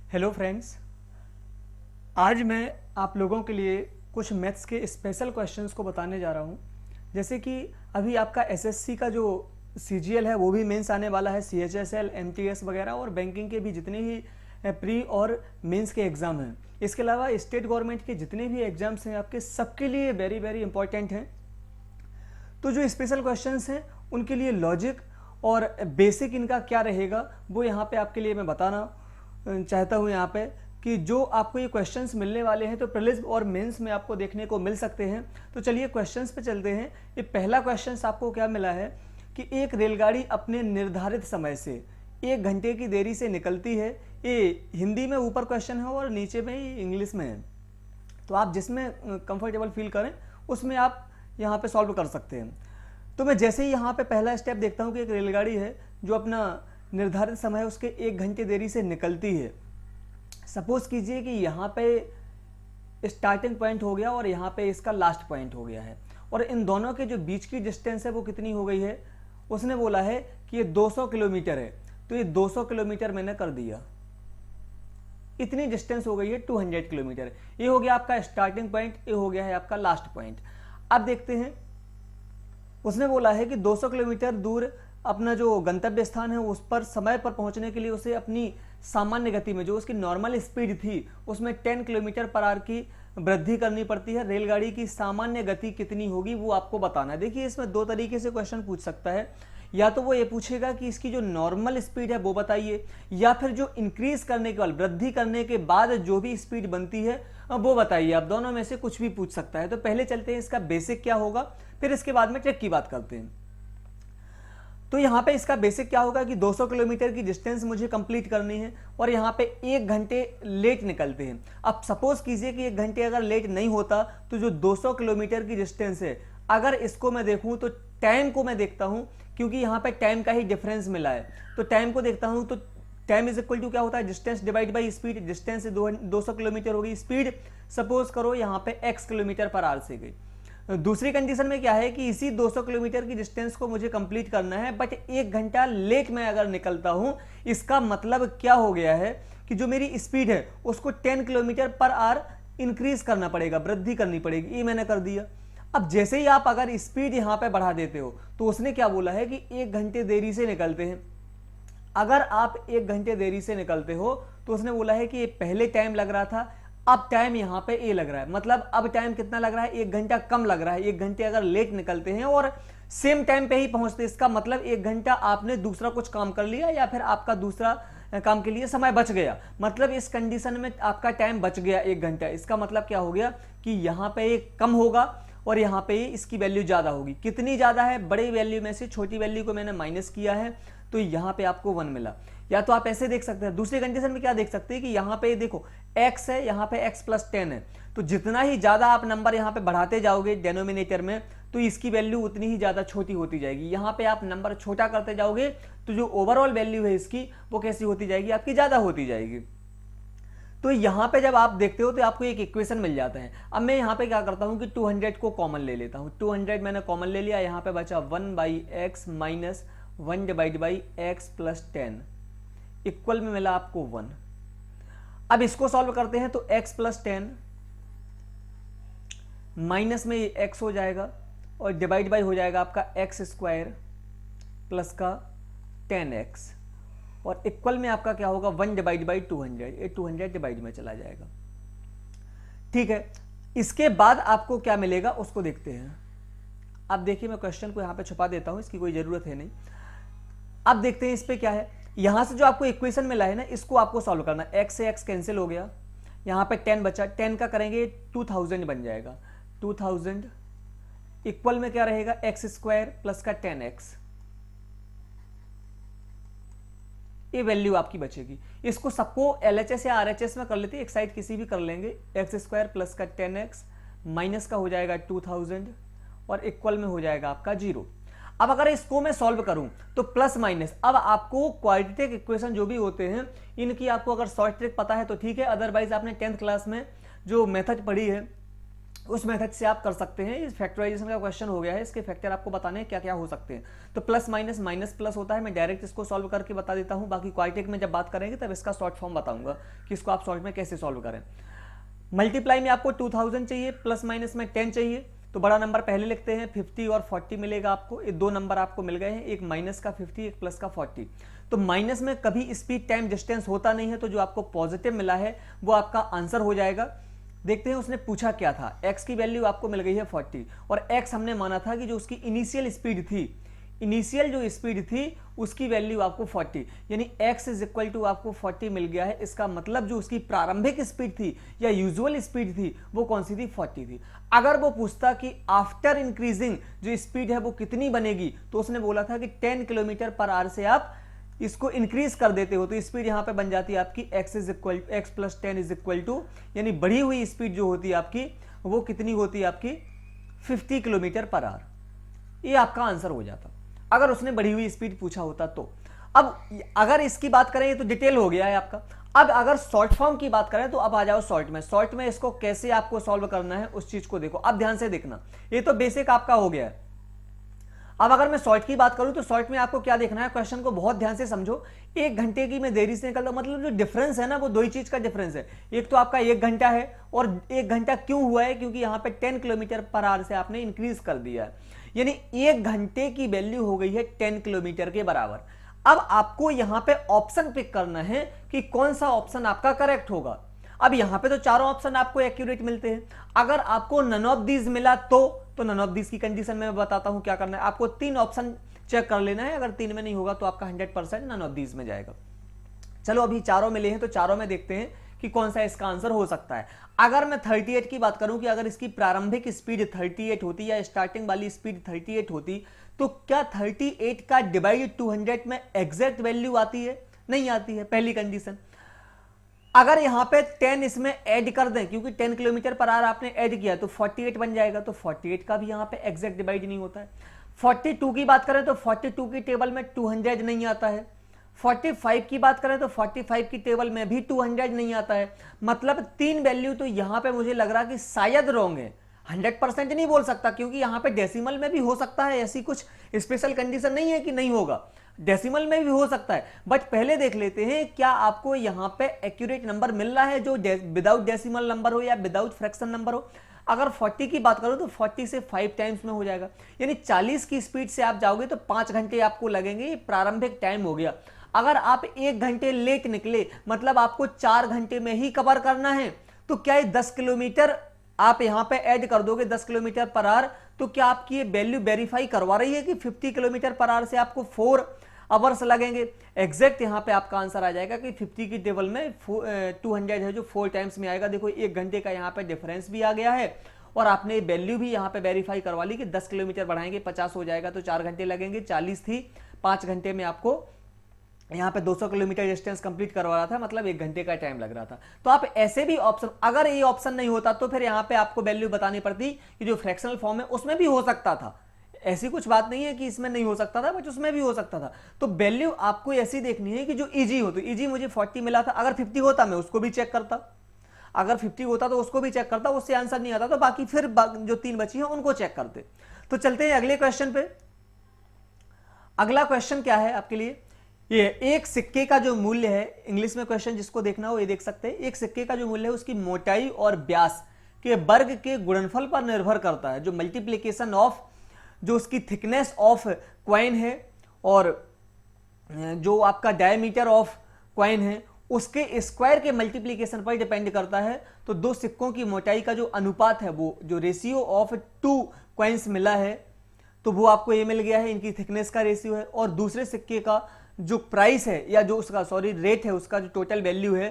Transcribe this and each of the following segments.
Hello friends, आज मैं आप लोगों के लिए कुछ मैथ्स के स्पेशल क्वेश्चंस को बताने जा रहा हूं। जैसे कि अभी आपका एसएससी का जो सीजीएल है वो भी मेंस आने वाला है, सीएचएसएल, एमटीएस वगैरह, और बैंकिंग के भी जितने भी प्री और मेंस के एग्ज़ाम हैं। इसके अलावा स्टेट गवर्नमेंट के जितने भी एग्ज़ाम्स हैं आपके सबके लिए वेरी वेरी इंपॉर्टेंट हैं। तो जो स्पेशल क्वेश्चंस हैं उनके लिए लॉजिक और बेसिक इनका क्या रहेगा वो यहाँ पे आपके लिए मैं बताना चाहता हूँ यहाँ पे कि जो आपको ये क्वेश्चंस मिलने वाले हैं तो प्रीलिम्स और मेंस में आपको देखने को मिल सकते हैं। तो चलिए क्वेश्चंस पे चलते हैं। ये पहला क्वेश्चंस आपको क्या मिला है कि एक रेलगाड़ी अपने निर्धारित समय से 1 घंटे की देरी से निकलती है। ये हिंदी में ऊपर क्वेश्चन है और नीचे में ही इंग्लिश में है, तो आप जिसमें कंफर्टेबल फील करें उसमें आप यहाँ पे सॉल्व कर सकते हैं। तो मैं जैसे ही यहाँ पे पहला स्टेप देखता हूँ कि एक रेलगाड़ी है जो अपना निर्धारित समय उसके 1 घंटे देरी से निकलती है। सपोज कीजिए कि यहाँ पे स्टार्टिंग पॉइंट हो गया और यहाँ पे इसका लास्ट पॉइंट हो गया है, और इन दोनों के जो बीच की डिस्टेंस है वो कितनी हो गई है। उसने बोला है कि ये 200 किलोमीटर है, तो ये 200 किलोमीटर मैंने कर दिया, इतनी डिस्टेंस हो गई है 200 किलोमीटर। ये हो गया आपका स्टार्टिंग पॉइंट, ये हो गया है आपका लास्ट पॉइंट। अब देखते हैं, उसने बोला है कि 200 किलोमीटर दूर अपना जो गंतव्य स्थान है उस पर समय पर पहुंचने के लिए उसे अपनी सामान्य गति में, जो उसकी नॉर्मल स्पीड थी, उसमें 10 किलोमीटर पर आवर की वृद्धि करनी पड़ती है। रेलगाड़ी की सामान्य गति कितनी होगी वो आपको बताना है। देखिए इसमें दो तरीके से क्वेश्चन पूछ सकता है, या तो वो ये पूछेगा कि इसकी जो नॉर्मल स्पीड है वो बताइए, या फिर जो इंक्रीज करने के बाद, वृद्धि करने के बाद जो भी स्पीड बनती है वो बताइए। आप दोनों में से कुछ भी पूछ सकता है। तो पहले चलते हैं इसका बेसिक क्या होगा, फिर इसके बाद में ट्रिक की बात करते हैं। तो यहाँ पे इसका बेसिक क्या होगा कि 200 किलोमीटर की डिस्टेंस मुझे कंप्लीट करनी है और यहाँ पे 1 घंटे लेट निकलते हैं। अब सपोज कीजिए कि 1 घंटे अगर लेट नहीं होता तो जो 200 किलोमीटर की डिस्टेंस है, अगर इसको मैं देखूँ तो टाइम को मैं देखता हूँ, क्योंकि यहाँ पे टाइम का ही डिफरेंस मिला है, तो टाइम को देखता हूँ। तो टाइम इज इक्वल टू क्या होता है, distance divide by speed. Distance 200 kilometre होगी, स्पीड सपोज करो यहाँ पे x किलोमीटर पर आवर से गई। दूसरी कंडीशन में क्या है कि इसी 200 किलोमीटर की डिस्टेंस को मुझे कंप्लीट करना है, बट 1 घंटा लेट में अगर निकलता हूं, इसका मतलब क्या हो गया है कि जो मेरी स्पीड है उसको 10 किलोमीटर पर आवर इंक्रीज करना पड़ेगा, वृद्धि करनी पड़ेगी। ये मैंने कर दिया। अब जैसे ही आप अगर स्पीड यहां पे बढ़ा देते हो तो उसने क्या बोला है कि 1 घंटे देरी से निकलते हैं। अगर आप 1 घंटे देरी से निकलते हो तो उसने बोला है कि पहले टाइम लग रहा था, अब टाइम यहां पे ए लग रहा है। मतलब अब टाइम कितना लग रहा है, 1 घंटा कम लग रहा है। 1 घंटे अगर लेट निकलते हैं और सेम टाइम पे ही पहुंचते, इसका मतलब 1 घंटा आपने दूसरा कुछ काम कर लिया या फिर आपका दूसरा काम के लिए समय बच गया। मतलब इस कंडीशन में आपका टाइम बच गया 1 घंटा। इसका मतलब क्या हो गया कि यहां पे ये कम होगा और यहाँ पे इसकी वैल्यू ज्यादा होगी। कितनी ज्यादा है, बड़ी वैल्यू में से छोटी वैल्यू को मैंने माइनस किया है, तो यहाँ पे आपको 1 मिला। या तो आप ऐसे देख सकते हैं। दूसरी कंडीशन में क्या देख सकते हैं कि यहाँ पे देखो x है, यहाँ पे x प्लस 10 है, तो जितना ही ज्यादा आप नंबर यहाँ पे बढ़ाते जाओगे डेनोमिनेटर में, तो इसकी वैल्यू उतनी ही ज्यादा छोटी होती जाएगी। यहाँ पे आप नंबर छोटा करते जाओगे तो जो ओवरऑल वैल्यू है इसकी वो कैसी होती जाएगी, आपकी ज्यादा होती जाएगी। तो यहाँ पे जब आप देखते हो तो आपको एक इक्वेशन मिल जाता है। अब मैं यहाँ पे क्या करता हूँ कि 200 को कॉमन ले लेता हूँ। 200 मैंने कॉमन ले लिया, यहाँ पे बचा 1/x minus 1 divide by x plus 10 equal में मिला आपको 1। अब इसको सॉल्व करते हैं तो x प्लस 10 माइनस में x हो जाएगा और डिवाइड बाई हो जाएगा आपका x स्क्वायर प्लस का 10x, और इक्वल में आपका क्या होगा 1 डिवाइड बाई 200। ये 200 डिवाइड में चला जाएगा। ठीक है, इसके बाद आपको क्या मिलेगा उसको देखते हैं। अब देखिए मैं क्वेश्चन को यहां पे छुपा देता हूं, इसकी कोई जरूरत है नहीं। अब देखते हैं इस पे क्या है। यहां से जो आपको इक्वेशन मिला है ना, इसको आपको सॉल्व करना। x से x कैंसिल हो गया, यहां पे 10 बचा, 10 का करेंगे 2000 बन जाएगा। 2000 इक्वल में क्या रहेगा, x स्क्वायर प्लस का 10x, ये वैल्यू आपकी बचेगी। इसको सबको LHS या RHS में कर लेते हैं, एक साइड किसी भी कर लेंगे। x स्क्वायर प्लस का 10x माइनस का हो जाएगा 2000 और इक्वल में हो जाएगा आपका 0। अब अगर इसको मैं सॉल्व करूं तो प्लस माइनस, अब आपको क्वाड्रेटिक इक्वेशन जो भी होते हैं इनकी आपको अगर शॉर्ट ट्रिक पता है तो ठीक है, अदरवाइज आपने 10th क्लास में जो मेथड पढ़ी है उस मेथड से आप कर सकते हैं। इस फैक्टराइजेशन का क्वेश्चन हो गया है, इसके फैक्टर आपको बताने हैं क्या क्या हो सकते हैं। तो प्लस माइनस माइनस प्लस होता है, मैं डायरेक्ट इसको सॉल्व करके बता देता हूं, बाकी क्वाड्रेटिक में जब बात करेंगे तब इसका शॉर्ट फॉर्म बताऊंगा कि इसको आप शॉर्ट में कैसे सॉल्व करें। मल्टीप्लाई में आपको 2000 चाहिए, प्लस माइनस में 10 चाहिए, तो बड़ा नंबर पहले लिखते हैं, 50 और 40 मिलेगा आपको। ये दो नंबर आपको मिल गए हैं, एक माइनस का 50, एक प्लस का 40। तो माइनस में कभी स्पीड टाइम डिस्टेंस होता नहीं है, तो जो आपको पॉजिटिव मिला है वो आपका आंसर हो जाएगा। देखते हैं उसने पूछा क्या था। x की वैल्यू आपको मिल गई है 40 और x हमने माना था कि जो उसकी इनिशियल स्पीड थी, इनिशियल जो स्पीड थी उसकी वैल्यू आपको 40, यानी x इज इक्वल टू आपको 40 मिल गया है। इसका मतलब जो उसकी प्रारंभिक स्पीड थी या यूजुअल स्पीड थी वो कौन सी थी, 40 थी। अगर वो पूछता कि आफ्टर इंक्रीजिंग जो स्पीड है वो कितनी बनेगी, तो उसने बोला था कि 10 किलोमीटर पर आवर से आप इसको इंक्रीज कर देते हो, तो स्पीड यहां पे बन जाती है आपकी x plus 10 is equal to, यानी बढ़ी हुई स्पीड जो होती है आपकी वो कितनी होती है आपकी 50 किलोमीटर पर आवर। ये आपका आंसर हो जाता अगर उसने बढ़ी हुई स्पीड पूछा होता तो। अब अगर इसकी बात करें, ये तो डिटेल हो गया है आपका। अब अगर शॉर्ट फॉर्म की बात करें तो अब आ जाओ शॉर्ट में। शॉर्ट में इसको कैसे आपको सॉल्व करना है उस चीज को देखो, अब ध्यान से देखना। ये तो बेसिक आपका हो गया है। अब अगर मैं शॉर्ट की बात करूं तो शॉर्ट में आपको क्या देखना है, क्वेश्चन को बहुत ध्यान से समझो। 1 घंटे की मैं देरी से निकलता, मतलब जो डिफरेंस है ना वो दो ही चीज का डिफरेंस है। एक तो आपका 1 घंटा है, और 1 घंटा क्यों हुआ है, क्योंकि यहां पे 10 किलोमीटर पर आवर से आपने इंक्रीज कर दिया है, यानी 1 घंटे की वैल्यू हो गई है 10 किलोमीटर के बराबर। अब आपको यहां पे ऑप्शन पिक करना है कि कौन सा ऑप्शन आपका करेक्ट होगा। अब यहां पे तो चारों ऑप्शन आपको एक्यूरेट मिलते हैं। अगर आपको नन ऑफ दीज मिला तो नन ऑफ दीज की कंडीशन में मैं बताता हूं क्या करना है। आपको 3 ऑप्शन चेक कर लेना है, अगर 3 में नहीं होगा तो आपका 100% नन ऑफ दीज में जाएगा। चलो अभी चारों मिले हैं तो चारों में देखते हैं कि कौन सा इसका आंसर हो सकता है। अगर मैं 38 की बात करूं कि अगर इसकी प्रारंभिक स्पीड 38 होती या स्टार्टिंग वाली स्पीड 38 होती, तो क्या 38 का डिवाइड 200 में एग्जैक्ट वैल्यू आती है? नहीं आती है, पहली कंडीशन। अगर यहां पे 10 इसमें ऐड कर दें, क्योंकि 10 किलोमीटर पर आवर आपने ऐड किया, तो 48 बन जाएगा, तो 48 का भी यहां पे एग्जैक्ट डिवाइड नहीं होता है। 42 की बात करें तो 42 की टेबल में 200 नहीं आता है। 45 की बात करें तो 45 की टेबल में भी 200 नहीं आता है। मतलब 3 वैल्यू तो यहां पे मुझे लग रहा कि शायद रॉन्ग है। 100% नहीं बोल सकता, क्योंकि यहां पे डेसिमल में भी हो सकता है, ऐसी कुछ स्पेशल कंडीशन नहीं है कि नहीं होगा, डेसिमल में भी हो सकता है। बट पहले देख लेते हैं क्या आपको यहां पे एक्यूरेट नंबर मिल रहा है जो विदाउट डेसिमल नंबर हो या विदाउट फ्रैक्शन नंबर हो। अगर 40 की बात करो तो 40 से 5 टाइम्स में हो जाएगा, यानी 40 की स्पीड से आप जाओगे तो 5 घंटे आपको लगेंगे, ये प्रारंभिक टाइम हो गया। अगर आप 1 घंटे लेट निकले, मतलब आपको 4 घंटे में ही कवर करना है, तो क्या ये 10 किलोमीटर आप यहां पे ऐड कर दोगे 10 किलोमीटर पर आवर, तो क्या आपकी ये वैल्यू वेरीफाई करवा रही है कि 50 किलोमीटर पर आवर से आपको 4 आवर्स लगेंगे? एग्जैक्ट यहां पे आपका आंसर आ जाएगा कि 50 की टेबल में 200 है जो 4 टाइम्स में आएगा। देखो 1 घंटे का यहां पे डिफरेंस भी आ गया है, और आपने वैल्यू भी यहां पे वेरीफाई करवा ली कि 10 किलोमीटर बढ़ाएंगे 50 हो जाएगा, तो 4 घंटे लगेंगे। 40 थी, 5 घंटे में आपको यहां पे 200 किलोमीटर डिस्टेंस कंप्लीट करवा रहा था, मतलब 1 घंटे का टाइम लग रहा था। तो आप ऐसे भी ऑप्शन, अगर ये ऑप्शन नहीं होता तो फिर यहां पे आपको वैल्यू बतानी पड़ती कि जो फ्रैक्शनल फॉर्म है उसमें भी हो सकता था। ऐसी कुछ बात नहीं है कि इसमें नहीं हो सकता था, बट उसमें भी हो सकता था। तो वैल्यू आपको ऐसी देखनी है कि जो इजी हो। तो इजी मुझे 40 मिला था, अगर 50 होता मैं उसको भी चेक करता, अगर 50 होता तो उसको भी चेक करता, उससे आंसर नहीं आता तो बाकी फिर जो 3 बची हैं उनको चेक करते। तो चलते हैं अगले क्वेश्चन पे। अगला क्वेश्चन क्या है आपके लिए, ये एक सिक्के का जो मूल्य है, इंग्लिश में क्वेश्चन जिसको देखना हो ये देख सकते हैं। एक सिक्के का जो मूल्य है उसकी मोटाई और व्यास के वर्ग के गुणनफल पर निर्भर करता है। जो मल्टीप्लीकेशन ऑफ जो उसकी थिकनेस ऑफ क्वाइन है और जो आपका डायमीटर ऑफ क्वाइन है उसके स्क्वायर के मल्टीप्लीकेशन पर डिपेंड करता है। तो दो सिक्कों की मोटाई का जो अनुपात है, वो जो रेशियो ऑफ 2 क्वाइंस मिला है, तो वो आपको ये मिल गया है, इनकी थिकनेस का रेशियो है। और दूसरे सिक्के का जो प्राइस है या जो उसका रेट है, उसका जो टोटल वैल्यू है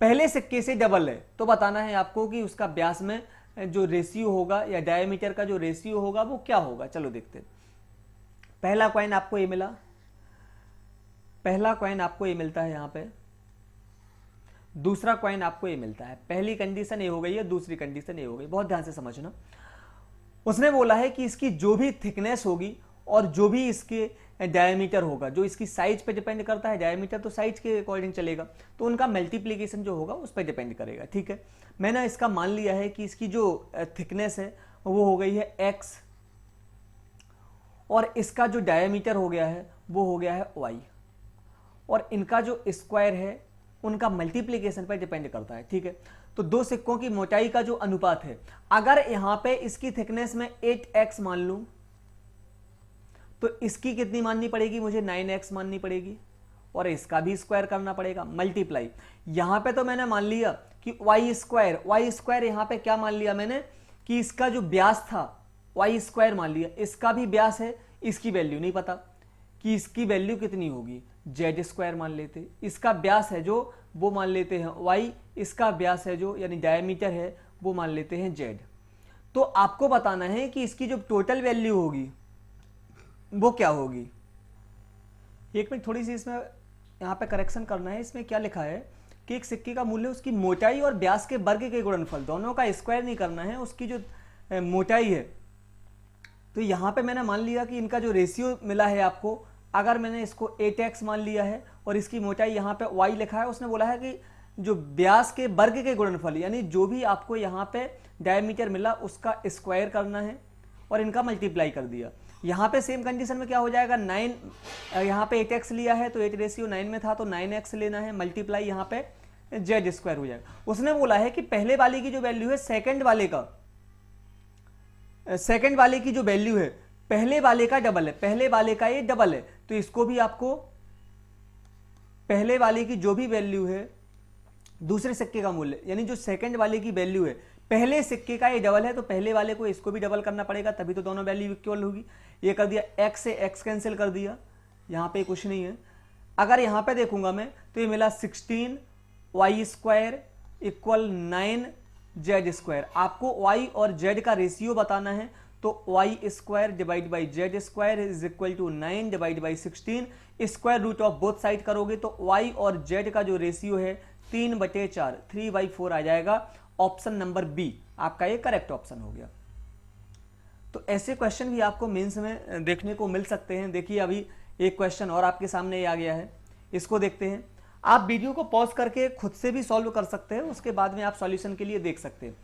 पहले सिक्के से डबल है। तो बताना है आपको कि उसका व्यास में जो रेशियो होगा या डायमीटर का जो रेशियो होगा वो क्या होगा। चलो देखते हैं। पहला कॉइन आपको ये मिला, पहला कॉइन आपको ये मिलता है यहां पे, दूसरा कॉइन आपको ये मिलता है। पहली कंडीशन ये हो गई है, दूसरी कंडीशन ये हो गई। बहुत ध्यान से समझना। उसने बोला है कि इसकी जो भी थिकनेस होगी और जो भी इसके डायमीटर होगा, जो इसकी साइज पे डिपेंड करता है। डायमीटर तो साइज के अकॉर्डिंग चलेगा, तो उनका मल्टीप्लीकेशन जो होगा उस पर डिपेंड करेगा। ठीक है, मैंने इसका मान लिया है कि इसकी जो थिकनेस है वो हो गई है x, और इसका जो डायमीटर हो गया है वो हो गया है y, और इनका जो स्क्वायर है उनका मल्टीप्लीकेशन पर डिपेंड करता है। ठीक है, तो दो सिक्कों की मोटाई का जो अनुपात है, अगर यहां पे इसकी थिकनेस में 8x मान लूं तो इसकी कितनी माननी पड़ेगी, मुझे 9x माननी पड़ेगी, और इसका भी स्क्वायर करना पड़ेगा, मल्टीप्लाई। यहां पे तो मैंने मान लिया कि y स्क्वायर यहां पे क्या मान लिया मैंने कि इसका जो व्यास था y स्क्वायर मान लिया, इसका भी व्यास है, इसकी वैल्यू नहीं पता कि इसकी वैल्यू कितनी होगी, z स्क्वायर मान लेते। इसका व्यास है जो वो मान लेते हैं y, इसका व्यास है जो यानी डायमीटर है वो मान लेते हैं z। तो आपको बताना है कि इसकी जो टोटल वैल्यू होगी वो क्या होगी। एक मिनट, थोड़ी सी इसमें यहाँ पे करेक्शन करना है। इसमें क्या लिखा है कि एक सिक्के का मूल्य उसकी मोटाई और व्यास के वर्ग के गुणनफल, दोनों का स्क्वायर नहीं करना है, उसकी जो मोटाई है। तो यहाँ पे मैंने मान लिया कि इनका जो रेशियो मिला है आपको, अगर मैंने इसको 8x मान लिया है और इसकी मोटाई यहाँ पे y लिखा है, उसने बोला है कि जो व्यास के वर्ग के गुणनफल, यानी जो भी आपको यहाँ पे डायमीटर मिला उसका स्क्वायर करना है और इनका मल्टीप्लाई कर दिया। यहाँ पे सेम कंडीशन में क्या हो जाएगा, 9, यहाँ पे 8x लिया है तो 8 रेशियो 9 में था तो 9x लेना है, मल्टीप्लाई यहाँ पे z स्क्वायर हो जाएगा। उसने बोला है कि पहले वाले की जो वैल्यू है सेकंड वाले की जो वैल्यू है पहले वाले का डबल है, पहले वाले का ये डबल है, तो इसको भी आपको पहले वाले की जो भी वैल्यू है दूसरे सिक्के का मूल्य, यानी जो सेकंड वाले की वैल्यू है पहले सिक्के का ये डबल है, तो पहले वाले को इसको भी डबल करना पड़ेगा, तभी तो दोनों वैल्यू इक्वल होगी। ये कर दिया, x से x कैंसिल कर दिया, यहाँ पे कुछ नहीं है। अगर यहाँ पे देखूंगा मैं तो ये मिला 16y square equal 9z square. आपको y और z का रेशियो बताना है, तो y square divide by z square is equal to 9 divide by 16, square root of both side करोगे तो y और z का जो रेशियो है 3/4, 3/4 आ जाएगा। ऑप्शन नंबर बी आपका ये करेक्ट ऑप्शन हो गया। तो ऐसे क्वेश्चन भी आपको मेंस में देखने को मिल सकते हैं। देखिए अभी एक क्वेश्चन और आपके सामने आ गया है, इसको देखते हैं। आप वीडियो को पॉज करके खुद से भी सॉल्व कर सकते हैं, उसके बाद में आप सॉल्यूशन के लिए देख सकते हैं।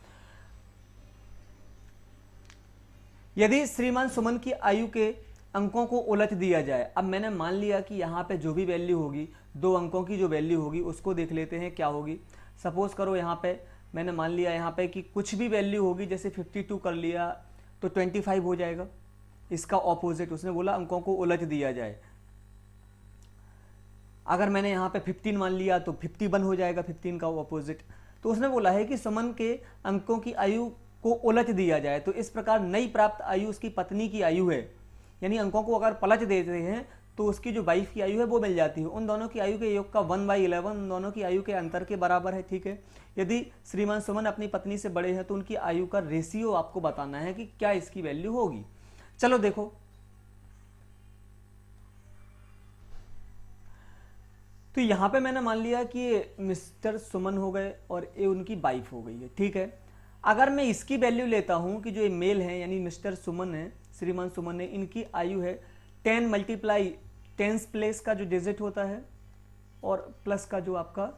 यदि श्रीमान सुमन की आयु के अंकों को उलट दिया जाए, अब मैंने मान लिया कि यहाँ पे जो भी वैल्यू होगी, 2 अंकों की जो वैल्यू होगी उसको देख लेते हैं क्या होगी। सपोज करो यहाँ पे मैंने मान लिया यहाँ पे कि कुछ भी वैल्यू होगी, जैसे 52 कर लिया तो 25 हो जाएगा। इसका ऑपोजिट उसने बोला अंकों को उलट दिया जाए। अगर मैंने यहाँ पे 15 मान लिया तो 51 हो जाएगा, 15 का ऑपोजिट। तो उसने बोला है कि सुमन के अंकों की आयु को उलट दिया जाए, तो इस प्रकार नई प्राप्त आयु उसकी पत्नी की आयु है, यानी अंकों को अगर पलट देते हैं तो उसकी जो वाइफ की आयु है वो मिल जाती है। उन दोनों की आयु के योग का 1/11 उन दोनों की आयु के अंतर के बराबर है। ठीक है, यदि श्रीमान सुमन अपनी पत्नी से बड़े हैं तो उनकी आयु का रेशियो आपको बताना है कि क्या इसकी वैल्यू होगी। चलो देखो, तो यहां पे मैंने मान लिया कि ये मिस्टर सुमन हो गए और ये उनकी वाइफ हो गई है। ठीक है, अगर मैं इसकी वैल्यू लेता हूं कि जो ये मेल है यानी मिस्टर सुमन है, श्रीमान सुमन है, इनकी आयु है 10 मल्टीप्लाई 10 प्लेस का जो डिजिट होता है और प्लस का जो आपका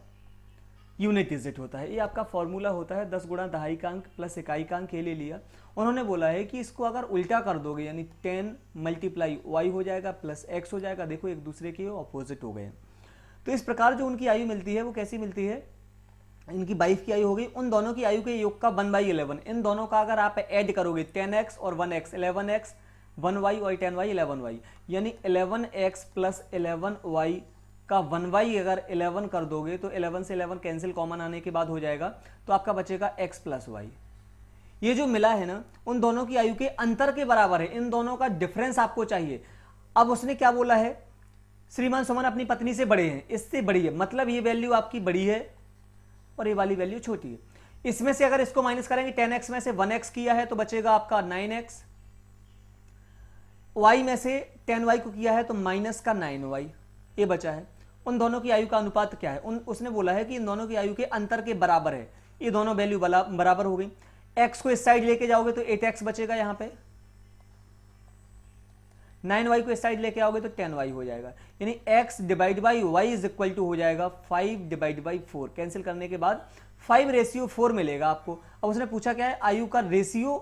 यूनिट डिजिट होता है, ये आपका फॉर्मूला होता है 10 गुणा दहाई का अंक प्लस इकाई का अंक, ये ले लिया। उन्होंने बोला है कि इसको अगर उल्टा कर दोगे यानी 10 मल्टीप्लाई वाई हो जाएगा प्लस एक्स हो जाएगा। देखो एक दूसरे के ऑपोजिट हो गए। तो इस प्रकार जो उनकी आयु मिलती है वो कैसी मिलती है, इनकी वाइफ की आयु हो गई उन दोनों की आयु के योग का 1/11। इन दोनों का अगर आप ऐड करोगे 10x और 1x 11x 1y और 10y 11y, यानी 11x प्लस 11y का 1y अगर 11 कर दोगे तो 11 से 11 कैंसिल कॉमन आने के बाद हो जाएगा, तो आपका बचेगा x प्लस y। ये जो मिला है ना उन दोनों की आयु के अंतर के बराबर है, इन दोनों का डिफरेंस आपको चाहिए। अब उसने क्या बोला है, श्रीमान सुमन अपनी पत्नी से बड़े हैं, इससे बड़ी है, मतलब ये वैल्यू आपकी बड़ी है और ये वाली वैल्यू छोटी है। इसमें से अगर इसको माइनस करेंगे 10x में से 1x किया है तो बचेगा आपका 9x, y में से 10y को किया है तो माइनस का 9y ये बचा है। उन दोनों की आयु का अनुपात क्या है, उसने बोला है कि इन दोनों की आयु के अंतर के बराबर है, ये दोनों वैल्यू बराबर हो गई। x को इस साइड लेके जाओगे तो 8x बचेगा, यहाँ पे 9y को इस साइड लेके आओगे तो 10y हो जाएगा, यानी x divide by y is equal to हो जाएगा 5 डिवाइड बाई 4। कैंसिल करने के बाद 5:4 मिलेगा आपको। अब उसने पूछा क्या है, आयु का रेशियो,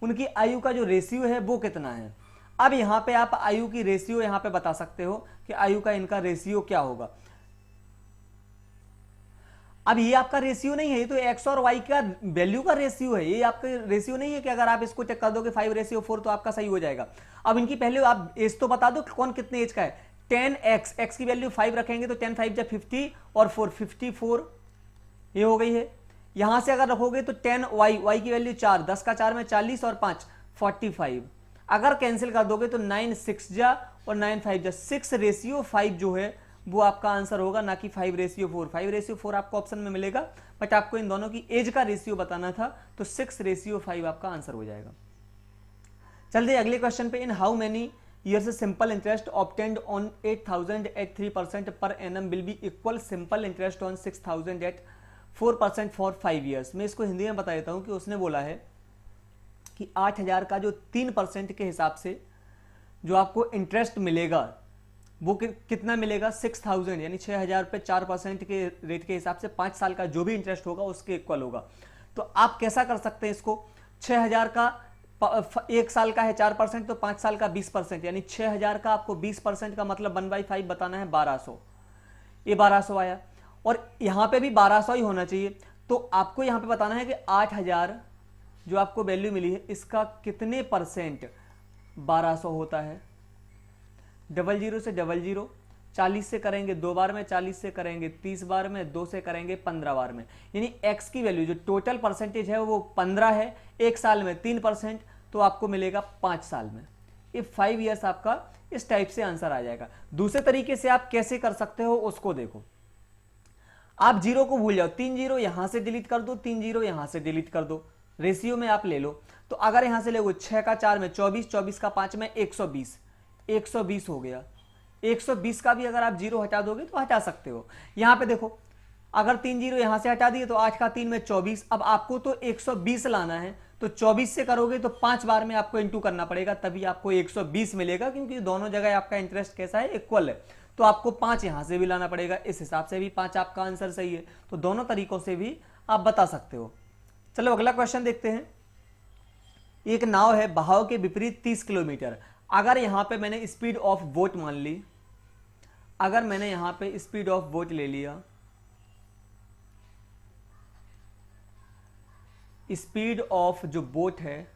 उनकी आयु का जो रेशियो है वो कितना है। अब यहाँ पे आप आयु की रेशियो यहाँ पे बता सकते हो कि आयु का इनका रेशियो क्या होगा। अब ये आपका रेशियो नहीं है, ये तो x और y का वैल्यू का रेशियो है, ये आपका रेशियो नहीं है कि अगर आप इसको चेक कर दोगे 5:4 तो आपका सही हो जाएगा। अब इनकी पहले आप एज तो बता दो कि कौन कितने एज का है। 10x, x की वैल्यू 5 रखेंगे तो 10 5 जा 50 और 4 54 ये हो गई है। यहां से अगर रखोगे तो 10y, y की वैल्यू 4, 10 का 4 में 40 और 5 45। अगर कैंसिल कर दोगे तो 9 6 जा और 9 5 जा 6:5 जो है वो आपका आंसर होगा, ना कि 5:4। 5:4 आपको ऑप्शन में मिलेगा, बट आपको इन दोनों की एज का रेशियो बताना था, तो 6:5 आपका आंसर हो जाएगा। चलते हैं अगले क्वेश्चन पे। In how many years simple interest obtained on 8,000 at 3% per annum will be equal simple interest on 6,000 at 4% for 5 years। मैं इसको हिंदी में बता देता हूं कि उसने बोला है कि 8,000 का जो 3% के हिसाब से जो आपको इंटरेस्ट मिलेगा वो कितना मिलेगा, 6,000 यानी 6,000 पे 4% के रेट के हिसाब से 5 साल का जो भी इंटरेस्ट होगा उसके इक्वल होगा। तो आप कैसा कर सकते हैं इसको, 6,000 का 1 साल का है 4% तो 5 साल का 20%, यानी 6,000 का आपको 20% का मतलब 1/5 बताना है 1200। ये 1200 आया और यहां पे भी 1200 ही होना चाहिए। तो आपको यहां पे बताना है कि 8,000 जो आपको वैल्यू मिली है इसका कितने परसेंट 1200 होता है। 00 से 00, 40 से करेंगे 2 बार में, 40 से करेंगे 30 बार में, 2 से करेंगे 15 बार में, यानी x की वैल्यू जो टोटल परसेंटेज है वो 15 है। 1 साल में 3% तो आपको मिलेगा 5 साल में। ये 5 ईयर्स आपका इस टाइप से आंसर आ जाएगा। दूसरे तरीके से आप कैसे कर सकते हो उसको देखो। आप 0 को भूल जाओ, 3 0 यहां से डिलीट कर दो, 3 0 यहां से डिलीट कर दो, रेशियो में आप ले लो। तो अगर यहां से ले 6 का 4 में 24, 24 का 5 में 120, 120 हो गया। 120 का भी अगर आप 0 हटा दोगे तो हटा सकते हो। यहां पे देखो अगर 3 0 यहां से हटा दिए तो 8 का 3 में 24। अब आपको तो 120 लाना है, तो 24 से करोगे तो 5 बार में आपको इंटू करना पड़ेगा, तभी आपको 120 मिलेगा, क्योंकि दोनों जगह आपका इंटरेस्ट कैसा है, इक्वल है। तो आपको 5 यहां से भी लाना पड़ेगा, इस हिसाब से भी 5 आपका आंसर सही है। तो दोनों तरीकों से भी आप बता सकते हो। चलो अगला क्वेश्चन देखते हैं। एक नाव है, बहाव के विपरीत 30 किलोमीटर। अगर यहां पे मैंने स्पीड ऑफ बोट मान ली, अगर मैंने यहां पे स्पीड ऑफ बोट ले लिया, स्पीड ऑफ जो बोट है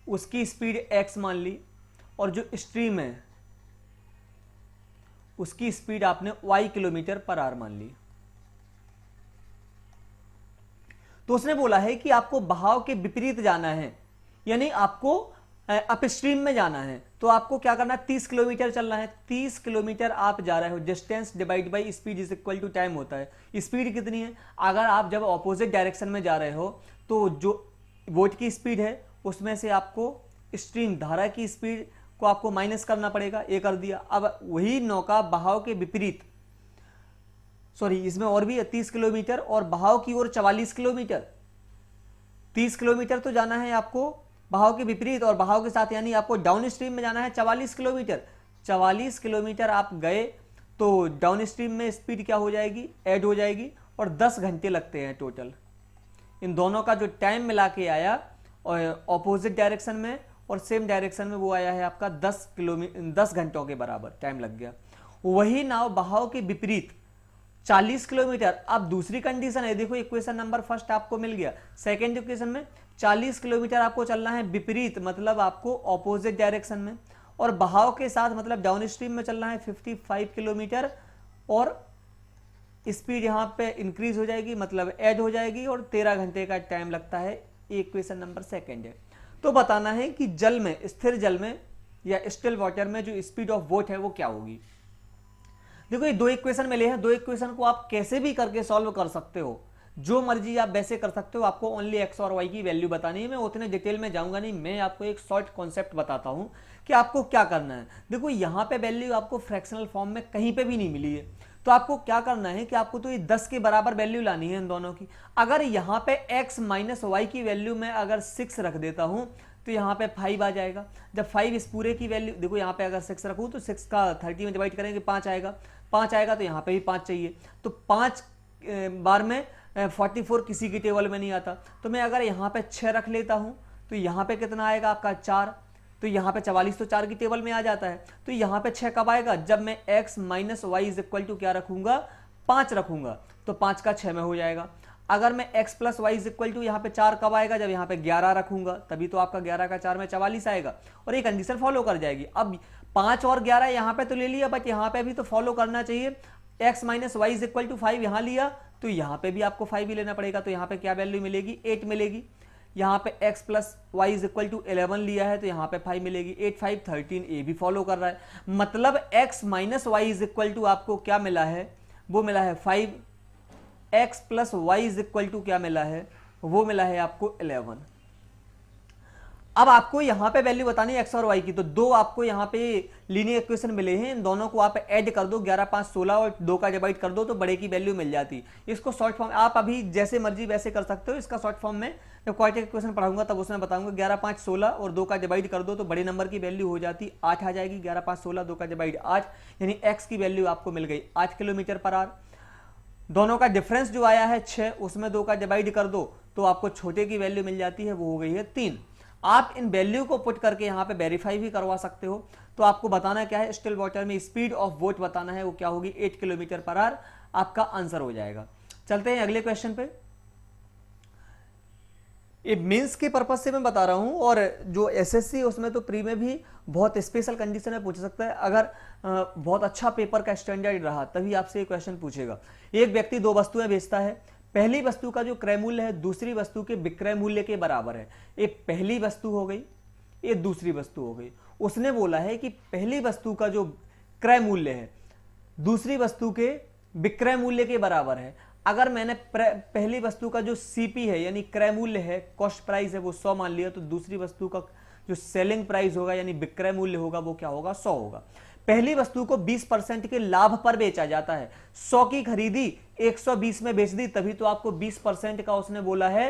उसकी स्पीड x मान ली, और जो स्ट्रीम है उसकी स्पीड आपने y किलोमीटर पर आवर मान ली। तो उसने बोला है कि आपको बहाव के विपरीत जाना है, यानी आपको अपस्ट्रीम में जाना है। तो आपको क्या करना है, 30 किलोमीटर चलना है। 30 किलोमीटर आप जा रहे हो, distance divide by speed is equal to time होता है। स्पीड कितनी है, अगर आप जब ऑपोजिट डायरेक्शन में जा रहे हो तो जो बोट की स्पीड है उसमें से आपको स्ट्रीम धारा की स्पीड को आपको माइनस करना पड़ेगा, ये कर दिया। अब वही नौका बहाव के विपरीत, सॉरी इसमें और भी है 30 किलोमीटर और बहाव की ओर 44 किलोमीटर। 30 किलोमीटर तो जाना है आपको बहाव के विपरीत और बहाव के साथ, यानी आपको डाउन स्ट्रीम में जाना है 44 किलोमीटर। 44 किलोमीटर आप गए तो डाउन स्ट्रीम में स्पीड क्या हो जाएगी, ऐड हो जाएगी, और 10 घंटे लगते हैं टोटल। इन दोनों का जो टाइम मिला के आया और ऑपोजिट डायरेक्शन में और सेम डायरेक्शन में वो आया है आपका 10 घंटों के बराबर टाइम लग गया। वही नाव बहाव के विपरीत 40 किलोमीटर। अब दूसरी कंडीशन है, देखो इक्वेशन नंबर फर्स्ट आपको मिल गया, सेकेंड इक्वेशन में 40 किलोमीटर आपको चलना है विपरीत, मतलब आपको ऑपोजिट डायरेक्शन में, और बहाव के साथ मतलब डाउन स्ट्रीम में चलना है 55 किलोमीटर, और स्पीड यहां पे इंक्रीज हो जाएगी मतलब ऐड हो जाएगी, और 13 घंटे का टाइम लगता है। इक्वेशन नंबर सेकेंड है। तो बताना है कि जल में, स्थिर जल में या स्टिल वाटर में जो स्पीड ऑफ बोट है वो क्या होगी। देखो ये 2 इक्वेशन मिले हैं, 2 इक्वेशन को आप कैसे भी करके सॉल्व कर सकते हो, जो मर्जी आप वैसे कर सकते हो। आपको ओनली x और y की वैल्यू बतानी है। मैं उतने डिटेल में जाऊंगा नहीं, मैं आपको एक शॉर्ट कॉन्सेप्ट बताता हूं कि आपको क्या करना है। देखो यहां पे वैल्यू आपको फ्रैक्शनल फॉर्म में कहीं पे भी नहीं मिली है, तो आपको क्या करना है कि आपको तो ये 10 के बराबर वैल्यू लानी है इन दोनों की। अगर यहां पे x माइनस वाई की वैल्यू में अगर 6 रख देता हूं तो यहाँ पे 5 आ जाएगा। जब 5 इस पूरे की वैल्यू, देखो यहाँ पे अगर 6 रखूँ तो 6 का 30 में डिवाइड करेंगे 5 आएगा, 5 आएगा तो यहाँ पे भी 5 चाहिए। तो 5 बार में 44 किसी की टेबल में नहीं आता। तो मैं अगर यहाँ पे 6 रख लेता हूँ तो यहाँ पे कितना आएगा आपका 4, तो यहाँ पे 44 तो 4 की टेबल में आ जाता है। तो यहाँ पे 6 कब आएगा, जब मैं x minus y is equal to क्या रखूंगा, 5 रखूंगा, तो 5 का 6 में हो जाएगा। अगर मैं x plus y is equal to यहाँ पे 4 कब आएगा, जब यहाँ पे 11 रखूंगा, तभी तो आपका 11 का 4 में 44 आएगा और ये कंडीशन फॉलो कर जाएगी। अब 5 और 11 यहाँ पे तो ले लिया, बट यहाँ पे भी तो फॉलो करना चाहिए। x minus y is equal to 5 यहाँ लिया तो यहाँ पे भी आपको 5 ही लेना पड़ेगा। तो यहाँ पे क्या वैल्यू मिलेगी, 8 मिलेगी। यहाँ पे x plus y is equal to 11 लिया है तो यहाँ पे 5 मिलेगी, 8 5 13, ए भी फॉलो कर रहा है। मतलब x minus y is equal to आपको क्या मिला है, वो मिला है 5, x plus y is equal to क्या मिला है, वो मिला है आपको 11। अब आपको यहां पे वैल्यू बतानी है x और y की, तो दो आपको यहां पे लीनियर इक्वेशन मिले हैं, इन दोनों को आप ऐड कर दो, 11 5 16 और 2 का डिवाइड कर दो तो बड़े की वैल्यू मिल जाती। इसको शॉर्ट फॉर्म आप अभी जैसे मर्जी वैसे कर सकते हो, इसका शॉर्ट फॉर्म में जब क्वाड्रेटिक इक्वेशन पढ़ाऊंगा तब उसमें बताऊंगा। 11 5 16 और 2 का डिवाइड कर दो तो बड़े नंबर की वैल्यू हो जाती 8 आ जाएगी। 11 5 16 2 का डिवाइड 8, यानी x की वैल्यू आपको मिल गई 8 किलोमीटर पर आवर। दोनों का डिफरेंस जो आया है 6, उसमें 2 का डिवाइड कर दो तो आपको छोटे की वैल्यू मिल जाती है, वो हो गई है 3। आप इन वैल्यू को पुट करके यहाँ पे वेरीफाई भी करवा सकते हो। तो आपको बताना क्या है, स्टिल वाटर में स्पीड ऑफ बोट बताना है, वो क्या होगी 8 किलोमीटर पर आवर, आपका आंसर हो जाएगा। चलते हैं अगले क्वेश्चन पे। ये मेंस के पर्पज से मैं बता रहा हूं, और जो एसएससी उसमें तो प्री में भी बहुत स्पेशल कंडीशन में पूछ सकता है। अगर बहुत अच्छा पेपर का स्टैंडर्ड रहा तभी आपसे ये क्वेश्चन पूछेगा। एक व्यक्ति दो वस्तुएं बेचता है, पहली वस्तु का जो क्रय मूल्य है दूसरी वस्तु के विक्रय मूल्य के बराबर है। ये पहली वस्तु हो गई, ये दूसरी वस्तु हो गई। उसने बोला है कि पहली वस्तु का जो क्रय मूल्य है दूसरी वस्तु के विक्रय मूल्य के बराबर है। अगर मैंने पहली वस्तु का जो सीपी है यानी क्रय मूल्य है, कॉस्ट प्राइस है, वो 100 मान लिया, तो दूसरी वस्तु का जो सेलिंग प्राइस होगा यानी विक्रय मूल्य होगा वो क्या होगा, 100 होगा। पहली वस्तु को 20% के लाभ पर बेचा जाता है। 100 की खरीदी 120 में बेच दी, तभी तो आपको 20% का उसने बोला है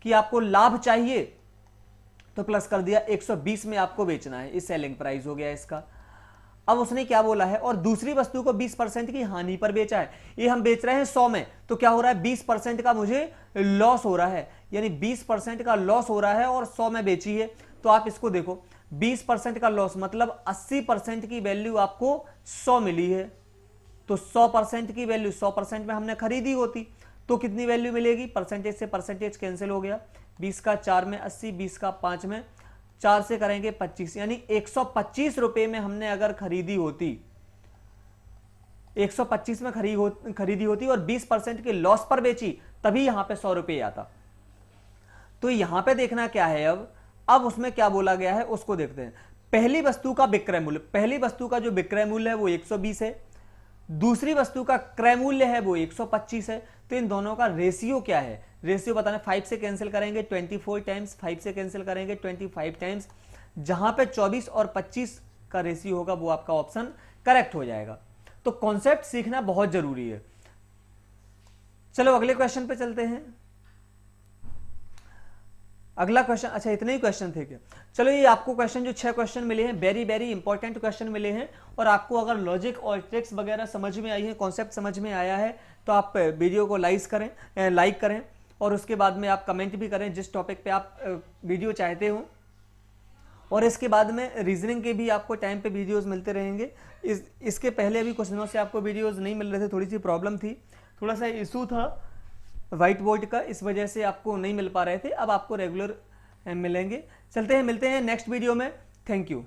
कि आपको लाभ चाहिए, तो प्लस कर दिया 120 में आपको बेचना है, इस सेलिंग प्राइस हो गया इसका। अब उसने क्या बोला है, और दूसरी वस्तु को 20% की हानि पर बेचा है। ये हम बेच रहे हैं 100 में, तो क्या हो रहा है 20% का मुझे लॉस हो रहा है, यानी 20% का लॉस हो रहा है और 100 में बेची है। तो आप इसको देखो, 20% का लॉस मतलब 80% की वैल्यू आपको 100 मिली है। तो 100% की वैल्यू 100% में हमने खरीदी होती तो कितनी वैल्यू मिलेगी, परसेंटेज से परसेंटेज कैंसिल हो गया, 20 का 4 में 80, 20 का 5 में 4 से करेंगे 25, यानी 125 रुपए में हमने अगर खरीदी होती, 125 में खरीदी होती और 20% के लॉस पर बेची, तभी यहां पे 100 रुपए आता। तो यहां पे देखना क्या है, अब उसमें क्या बोला गया है उसको देखते हैं। पहली वस्तु का विक्रय मूल्य, पहली वस्तु का जो विक्रय मूल्य है वो 120 है, दूसरी वस्तु का क्रय मूल्य है वो 125 है। तो इन दोनों का रेशियो क्या है, रेशियो बताना, 5 से कैंसिल करेंगे 24 टाइम्स, 5 से कैंसिल करेंगे 25 टाइम्स, जहां पे 24 और 25 का रेशियो होगा वो आपका ऑप्शन करेक्ट हो जाएगा। तो कॉन्सेप्ट सीखना बहुत जरूरी है। चलो अगले क्वेश्चन पे चलते हैं। अगला क्वेश्चन, अच्छा इतने ही क्वेश्चन थे क्या, चलो ये आपको क्वेश्चन जो 6 क्वेश्चन मिले हैं, वेरी वेरी इंपॉर्टेंट क्वेश्चन मिले हैं। और आपको अगर लॉजिक और ट्रिक्स वगैरह समझ में आई है, कॉन्सेप्ट समझ में आया है, तो आप वीडियो को लाइक करें और उसके बाद में आप कमेंट भी करें जिस टॉपिक पे आप वीडियो चाहते हो। और इसके बाद में रीजनिंग के भी आपको टाइम पे वीडियोस मिलते रहेंगे। इसके पहले अभी कुछ दिनों से आपको वीडियोस नहीं मिल रहे थे, थोड़ी सी प्रॉब्लम थी, थोड़ा सा इशू था व्हाइट बोर्ड का, इस वजह से आपको नहीं मिल पा रहे थे। अब आपको रेगुलर मिलेंगे। चलते हैं, मिलते हैं नेक्स्ट वीडियो में। Thank you.